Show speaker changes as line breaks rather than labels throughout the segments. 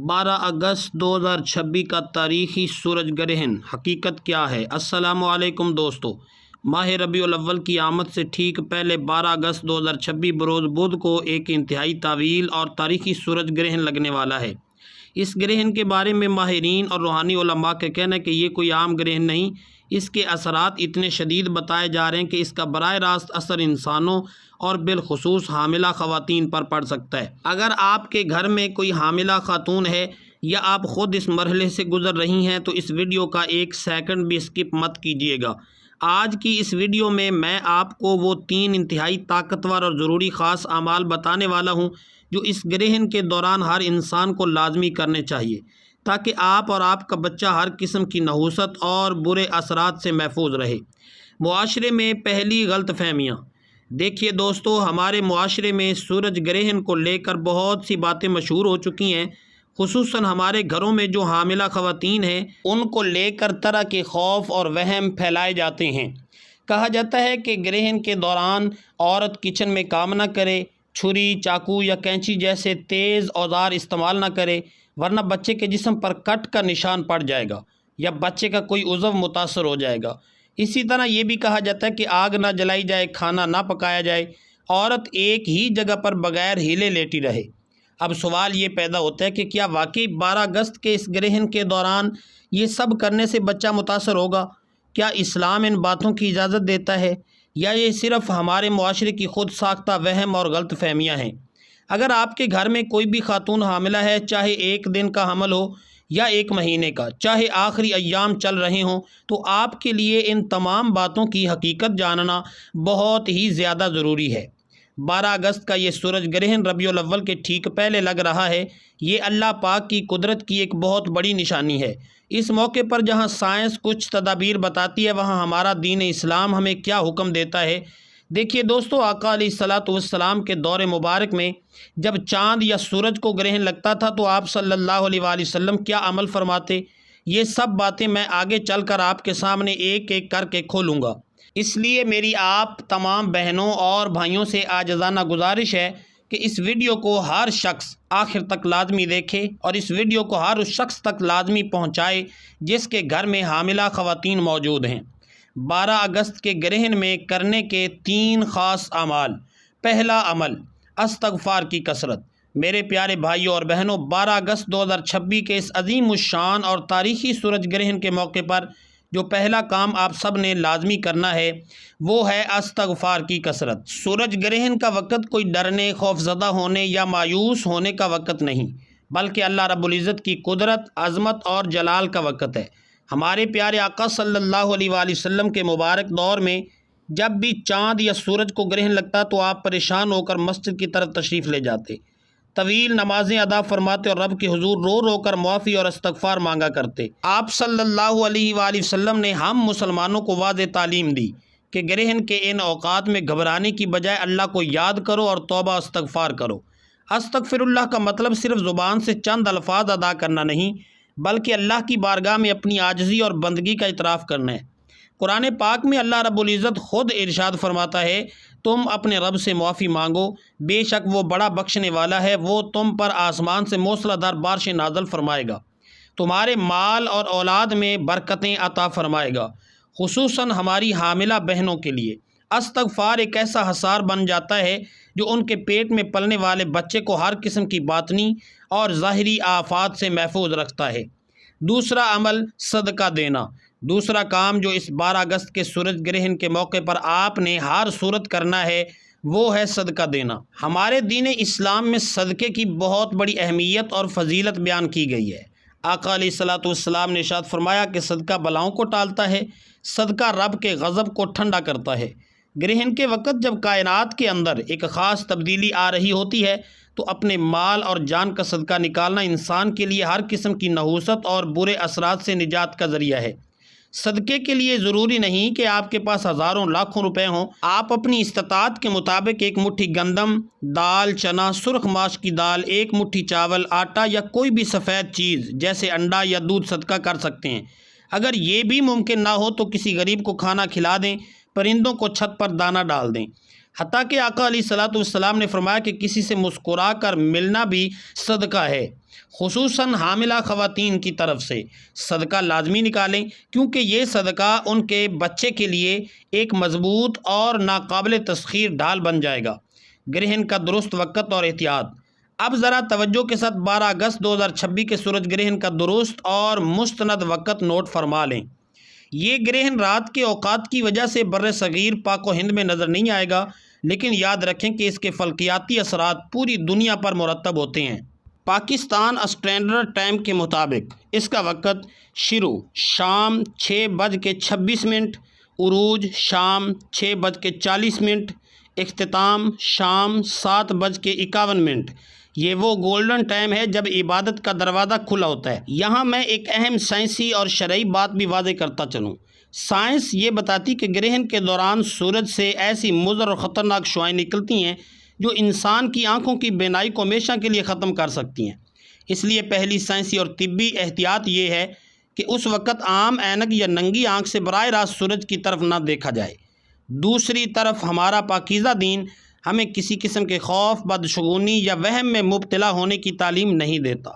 12 اگست 2026 کا تاریخی سورج گرہن حقیقت کیا ہے؟ السلام علیکم دوستو، ماہ ربیع الاول کی آمد سے ٹھیک پہلے 12 اگست 2026 بروز بدھ کو ایک انتہائی طویل اور تاریخی سورج گرہن لگنے والا ہے۔ اس گرہن کے بارے میں ماہرین اور روحانی علماء کا کہنا ہے کہ یہ کوئی عام گرہن نہیں، اس کے اثرات اتنے شدید بتائے جا رہے ہیں کہ اس کا براہ راست اثر انسانوں اور بالخصوص حاملہ خواتین پر پڑ سکتا ہے۔ اگر آپ کے گھر میں کوئی حاملہ خاتون ہے یا آپ خود اس مرحلے سے گزر رہی ہیں تو اس ویڈیو کا ایک سیکنڈ بھی اسکپ مت کیجیے گا۔ آج کی اس ویڈیو میں آپ کو وہ 3 انتہائی طاقتور اور ضروری خاص اعمال بتانے والا ہوں جو اس گرہن کے دوران ہر انسان کو لازمی کرنے چاہیے تاکہ آپ اور آپ کا بچہ ہر قسم کی نحوست اور برے اثرات سے محفوظ رہے۔ معاشرے میں پہلی غلط فہمیاں۔ دیکھیے دوستو، ہمارے معاشرے میں سورج گرہن کو لے کر بہت سی باتیں مشہور ہو چکی ہیں، خصوصاً ہمارے گھروں میں جو حاملہ خواتین ہیں ان کو لے کر طرح کے خوف اور وہم پھیلائے جاتے ہیں۔ کہا جاتا ہے کہ گرہن کے دوران عورت کچن میں کام نہ کرے، چھری، چاقو یا کینچی جیسے تیز اوزار استعمال نہ کرے، ورنہ بچے کے جسم پر کٹ کا نشان پڑ جائے گا یا بچے کا کوئی عضو متاثر ہو جائے گا۔ اسی طرح یہ بھی کہا جاتا ہے کہ آگ نہ جلائی جائے، کھانا نہ پکایا جائے، عورت ایک ہی جگہ پر بغیر ہلے لیٹی رہے۔ اب سوال یہ پیدا ہوتا ہے کہ کیا واقعی 12 اگست کے اس گرہن کے دوران یہ سب کرنے سے بچہ متاثر ہوگا؟ کیا اسلام ان باتوں کی اجازت دیتا ہے یا یہ صرف ہمارے معاشرے کی خود ساختہ وہم اور غلط فہمیاں ہیں؟ اگر آپ کے گھر میں کوئی بھی خاتون حاملہ ہے، چاہے 1 دن کا حمل ہو یا 1 مہینے کا، چاہے آخری ایام چل رہے ہوں، تو آپ کے لیے ان تمام باتوں کی حقیقت جاننا بہت ہی زیادہ ضروری ہے۔ 12 اگست کا یہ سورج گرہن ربیع الاول کے ٹھیک پہلے لگ رہا ہے۔ یہ اللہ پاک کی قدرت کی ایک بہت بڑی نشانی ہے۔ اس موقع پر جہاں سائنس کچھ تدابیر بتاتی ہے، وہاں ہمارا دین اسلام ہمیں کیا حکم دیتا ہے۔ دیکھیے دوستو، آقا علیہ الصلوۃ والسلام کے دور مبارک میں جب چاند یا سورج کو گرہن لگتا تھا تو آپ صلی اللہ علیہ وآلہ وسلم کیا عمل فرماتے؟ یہ سب باتیں میں آگے چل کر آپ کے سامنے ایک ایک کر کے کھولوں گا۔ اس لیے میری آپ تمام بہنوں اور بھائیوں سے عاجزانہ گزارش ہے کہ اس ویڈیو کو ہر شخص آخر تک لازمی دیکھے اور اس ویڈیو کو ہر اس شخص تک لازمی پہنچائے جس کے گھر میں حاملہ خواتین موجود ہیں۔ 12 اگست کے گرہن میں کرنے کے 3 خاص اعمال۔ پہلا عمل، استغفار کی کثرت۔ میرے پیارے بھائیوں اور بہنوں، 12 اگست 2026 کے اس عظیم الشان اور تاریخی سورج گرہن کے موقع پر جو پہلا کام آپ سب نے لازمی کرنا ہے وہ ہے استغفار کی کثرت۔ سورج گرہن کا وقت کوئی ڈرنے، خوفزدہ ہونے یا مایوس ہونے کا وقت نہیں، بلکہ اللہ رب العزت کی قدرت، عظمت اور جلال کا وقت ہے۔ ہمارے پیارے آقا صلی اللہ علیہ وآلہ وسلم کے مبارک دور میں جب بھی چاند یا سورج کو گرہن لگتا تو آپ پریشان ہو کر مسجد کی طرف تشریف لے جاتے، طویل نمازیں ادا فرماتے اور رب کے حضور رو رو کر معافی اور استغفار مانگا کرتے۔ آپ صلی اللہ علیہ وآلہ وسلم نے ہم مسلمانوں کو واضح تعلیم دی کہ گرہن کے ان اوقات میں گھبرانے کی بجائے اللہ کو یاد کرو اور توبہ استغفار کرو۔ استغفر اللہ کا مطلب صرف زبان سے چند الفاظ ادا کرنا نہیں، بلکہ اللہ کی بارگاہ میں اپنی عاجزی اور بندگی کا اعتراف کرنا ہے۔ قرآن پاک میں اللہ رب العزت خود ارشاد فرماتا ہے، تم اپنے رب سے معافی مانگو، بے شک وہ بڑا بخشنے والا ہے، وہ تم پر آسمان سے موسلادھار بارشیں نازل فرمائے گا، تمہارے مال اور اولاد میں برکتیں عطا فرمائے گا، خصوصاً ہماری حاملہ بہنوں کے لیے۔ استغفار ایک ایسا حصار بن جاتا ہے جو ان کے پیٹ میں پلنے والے بچے کو ہر قسم کی باطنی اور ظاہری آفات سے محفوظ رکھتا ہے۔ دوسرا عمل، صدقہ دینا۔ دوسرا کام جو اس 12 اگست کے سورج گرہن کے موقع پر آپ نے ہر صورت کرنا ہے وہ ہے صدقہ دینا۔ ہمارے دین اسلام میں صدقے کی بہت بڑی اہمیت اور فضیلت بیان کی گئی ہے۔ آقا علیہ الصلوۃ والسلام نے ارشاد فرمایا کہ صدقہ بلاؤں کو ٹالتا ہے، صدقہ رب کے غضب کو ٹھنڈا کرتا ہے۔ گرہن کے وقت جب کائنات کے اندر ایک خاص تبدیلی آ رہی ہوتی ہے تو اپنے مال اور جان کا صدقہ نکالنا انسان کے لیے ہر قسم کی نحوست اور برے اثرات سے نجات کا ذریعہ ہے۔ صدقے کے لیے ضروری نہیں کہ آپ کے پاس ہزاروں لاکھوں روپے ہوں، آپ اپنی استطاعت کے مطابق 1 مٹھی گندم، دال، چنا، سرخ ماش کی دال، 1 مٹھی چاول، آٹا یا کوئی بھی سفید چیز جیسے انڈا یا دودھ صدقہ کر سکتے ہیں۔ اگر یہ بھی ممکن نہ ہو تو کسی غریب کو کھانا کھلا دیں، پرندوں کو چھت پر دانہ ڈال دیں۔ حتیٰ کہ آقا علیہ الصلوۃ والسلام نے فرمایا کہ کسی سے مسکرا کر ملنا بھی صدقہ ہے۔ خصوصاً حاملہ خواتین کی طرف سے صدقہ لازمی نکالیں، کیونکہ یہ صدقہ ان کے بچے کے لیے ایک مضبوط اور ناقابل تسخیر ڈھال بن جائے گا۔ گرہن کا درست وقت اور احتیاط۔ اب ذرا توجہ کے ساتھ 12 اگست 2026 کے سورج گرہن کا درست اور مستند وقت نوٹ فرما لیں۔ یہ گرہن رات کے اوقات کی وجہ سے بر صغیر پاک و ہند میں نظر نہیں آئے گا، لیکن یاد رکھیں کہ اس کے فلکیاتی اثرات پوری دنیا پر مرتب ہوتے ہیں۔ پاکستان اسٹینڈرڈ ٹائم کے مطابق اس کا وقت شروع شام 6:26، عروج شام 6:40، اختتام شام 7:51۔ یہ وہ گولڈن ٹائم ہے جب عبادت کا دروازہ کھلا ہوتا ہے۔ یہاں میں ایک اہم سائنسی اور شرعی بات بھی واضح کرتا چلوں۔ سائنس یہ بتاتی کہ گرہن کے دوران سورج سے ایسی مضر اور خطرناک شعاعیں نکلتی ہیں جو انسان کی آنکھوں کی بینائی کو ہمیشہ کے لیے ختم کر سکتی ہیں۔ اس لیے پہلی سائنسی اور طبی احتیاط یہ ہے کہ اس وقت عام اینک یا ننگی آنکھ سے براہ راست سورج کی طرف نہ دیکھا جائے۔ دوسری طرف ہمارا پاکیزہ دین ہمیں کسی قسم کے خوف، بدشگونی یا وہم میں مبتلا ہونے کی تعلیم نہیں دیتا۔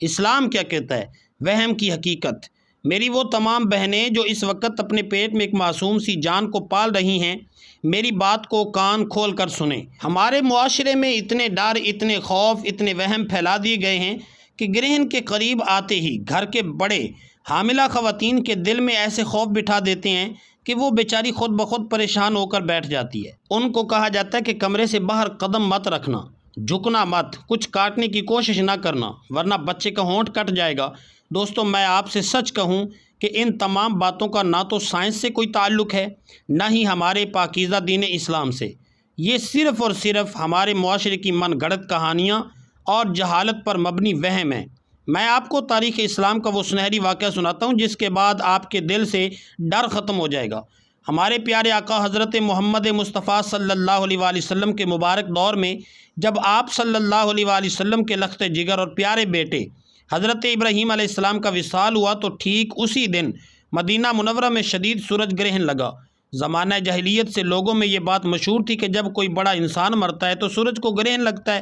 اسلام کیا کہتا ہے؟ وہم کی حقیقت۔ میری وہ تمام بہنیں جو اس وقت اپنے پیٹ میں ایک معصوم سی جان کو پال رہی ہیں، میری بات کو کان کھول کر سنیں۔ ہمارے معاشرے میں اتنے ڈر، اتنے خوف، اتنے وہم پھیلا دیے گئے ہیں کہ گرہن کے قریب آتے ہی گھر کے بڑے حاملہ خواتین کے دل میں ایسے خوف بٹھا دیتے ہیں کہ وہ بیچاری خود بخود پریشان ہو کر بیٹھ جاتی ہے۔ ان کو کہا جاتا ہے کہ کمرے سے باہر قدم مت رکھنا، جھکنا مت، کچھ کاٹنے کی کوشش نہ کرنا ورنہ بچے کا ہونٹ کٹ جائے گا۔ دوستو، میں آپ سے سچ کہوں کہ ان تمام باتوں کا نہ تو سائنس سے کوئی تعلق ہے، نہ ہی ہمارے پاکیزہ دین اسلام سے۔ یہ صرف اور صرف ہمارے معاشرے کی من گھڑت کہانیاں اور جہالت پر مبنی وہم ہے۔ میں آپ کو تاریخ اسلام کا وہ سنہری واقعہ سناتا ہوں جس کے بعد آپ کے دل سے ڈر ختم ہو جائے گا۔ ہمارے پیارے آقا حضرت محمد مصطفیٰ صلی اللہ علیہ وآلہ وسلم کے مبارک دور میں جب آپ صلی اللہ علیہ وآلہ وسلم کے لخت جگر اور پیارے بیٹے حضرت ابراہیم علیہ السلام کا وصال ہوا تو ٹھیک اسی دن مدینہ منورہ میں شدید سورج گرہن لگا۔ زمانہ جاہلیت سے لوگوں میں یہ بات مشہور تھی کہ جب کوئی بڑا انسان مرتا ہے تو سورج کو گرہن لگتا ہے۔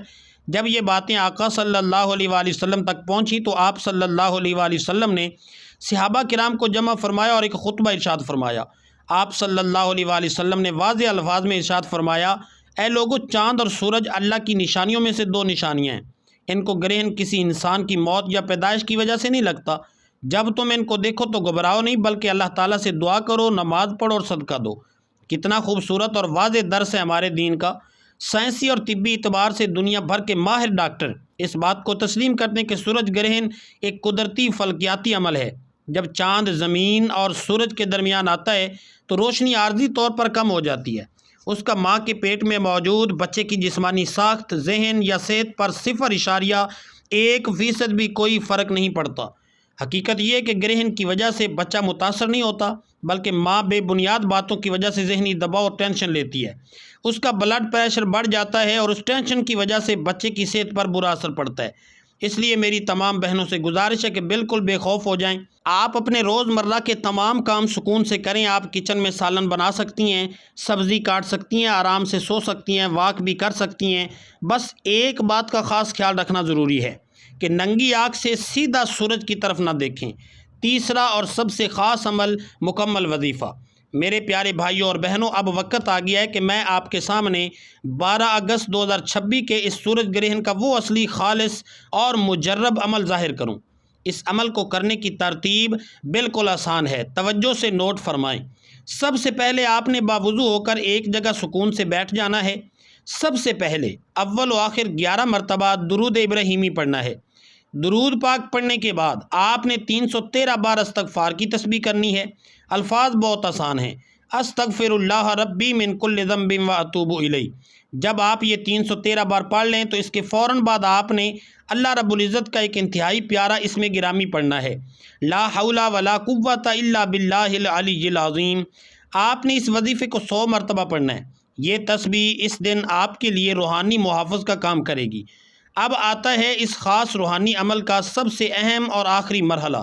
جب یہ باتیں آقا صلی اللہ علیہ وآلہ وسلم تک پہنچی تو آپ صلی اللہ علیہ وآلہ وسلم نے صحابہ کرام کو جمع فرمایا اور ایک خطبہ ارشاد فرمایا۔ آپ صلی اللہ علیہ وآلہ وسلم نے واضح الفاظ میں ارشاد فرمایا، اے لوگو، چاند اور سورج اللہ کی نشانیوں میں سے 2 نشانیاں ہیں۔ ان کو گرہن کسی انسان کی موت یا پیدائش کی وجہ سے نہیں لگتا۔ جب تم ان کو دیکھو تو گھبراؤ نہیں، بلکہ اللہ تعالیٰ سے دعا کرو، نماز پڑھو اور صدقہ دو۔ کتنا خوبصورت اور واضح درس ہے ہمارے دین کا۔ سائنسی اور طبی اعتبار سے دنیا بھر کے ماہر ڈاکٹر اس بات کو تسلیم کرتے ہیں کہ سورج گرہن ایک قدرتی فلکیاتی عمل ہے۔ جب چاند زمین اور سورج کے درمیان آتا ہے تو روشنی عارضی طور پر کم ہو جاتی ہے۔ اس کا ماں کے پیٹ میں موجود بچے کی جسمانی ساخت، ذہن یا صحت پر 0.1% بھی کوئی فرق نہیں پڑتا۔ حقیقت یہ ہے کہ گرہن کی وجہ سے بچہ متاثر نہیں ہوتا، بلکہ ماں بے بنیاد باتوں کی وجہ سے ذہنی دباؤ اور ٹینشن لیتی ہے۔ اس کا بلڈ پریشر بڑھ جاتا ہے اور اس ٹینشن کی وجہ سے بچے کی صحت پر برا اثر پڑتا ہے۔ اس لیے میری تمام بہنوں سے گزارش ہے کہ بالکل بے خوف ہو جائیں۔ آپ اپنے روزمرہ کے تمام کام سکون سے کریں۔ آپ کچن میں سالن بنا سکتی ہیں، سبزی کاٹ سکتی ہیں، آرام سے سو سکتی ہیں، واک بھی کر سکتی ہیں۔ بس ایک بات کا خاص خیال رکھنا ضروری ہے کہ ننگی آنکھ سے سیدھا سورج کی طرف نہ دیکھیں۔ تیسرا اور سب سے خاص عمل، مکمل وظیفہ۔ میرے پیارے بھائیوں اور بہنوں، اب وقت آ گیا ہے کہ میں آپ کے سامنے 12 اگست 2026 کے اس سورج گرہن کا وہ اصلی، خالص اور مجرب عمل ظاہر کروں۔ اس عمل کو کرنے کی ترتیب بالکل آسان ہے، توجہ سے نوٹ فرمائیں۔ سب سے پہلے آپ نے باوضو ہو کر ایک جگہ سکون سے بیٹھ جانا ہے۔ سب سے پہلے اول و آخر 11 مرتبہ درود ابراہیمی پڑھنا ہے۔ درود پاک پڑھنے کے بعد آپ نے 313 بار استغفار کی تسبیح کرنی ہے۔ الفاظ بہت آسان ہیں، استغفر اللہ ربی من کل ذنب و اتوب الیہ۔ جب آپ یہ 313 بار پڑھ لیں تو اس کے فوراً بعد آپ نے اللہ رب العزت کا ایک انتہائی پیارا اسم گرامی پڑھنا ہے، لا حول ولا قوۃ الا باللہ العلی العظیم۔ آپ نے اس وظیفے کو 100 مرتبہ پڑھنا ہے۔ یہ تسبیح اس دن آپ کے لیے روحانی محافظ کا کام کرے گی۔ اب آتا ہے اس خاص روحانی عمل کا سب سے اہم اور آخری مرحلہ۔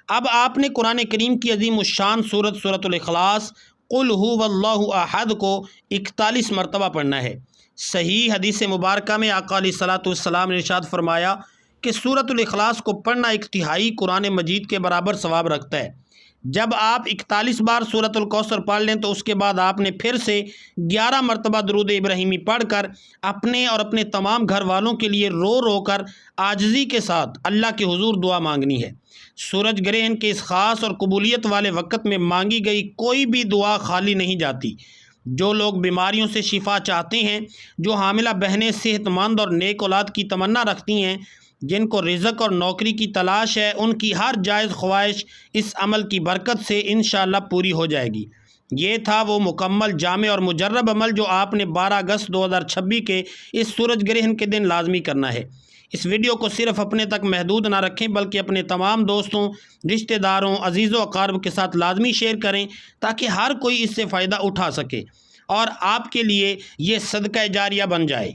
اب آپ نے قرآن کریم کی عظیم الشان سورۃ الاخلاص قل هو اللہ احد کو 41 مرتبہ پڑھنا ہے۔ صحیح حدیث مبارکہ میں آقا علیہ الصلوۃ والسلام نے ارشاد فرمایا کہ سورۃ الاخلاص کو پڑھنا 1/3 قرآن مجید کے برابر ثواب رکھتا ہے۔ جب آپ 41 بار سورۃ الکوثر پڑھ لیں تو اس کے بعد آپ نے پھر سے 11 مرتبہ درود ابراہیمی پڑھ کر اپنے اور اپنے تمام گھر والوں کے لیے رو رو کر عاجزی کے ساتھ اللہ کے حضور دعا مانگنی ہے۔ سورج گرہن کے اس خاص اور قبولیت والے وقت میں مانگی گئی کوئی بھی دعا خالی نہیں جاتی۔ جو لوگ بیماریوں سے شفا چاہتے ہیں، جو حاملہ بہنیں صحت مند اور نیک اولاد کی تمنا رکھتی ہیں، جن کو رزق اور نوکری کی تلاش ہے، ان کی ہر جائز خواہش اس عمل کی برکت سے انشاءاللہ پوری ہو جائے گی۔ یہ تھا وہ مکمل، جامع اور مجرب عمل جو آپ نے 12 اگست 2026 کے اس سورج گرہن کے دن لازمی کرنا ہے۔ اس ویڈیو کو صرف اپنے تک محدود نہ رکھیں بلکہ اپنے تمام دوستوں، رشتہ داروں، عزیز و اقارب کے ساتھ لازمی شیئر کریں تاکہ ہر کوئی اس سے فائدہ اٹھا سکے اور آپ کے لیے یہ صدقہ جاریہ بن جائے۔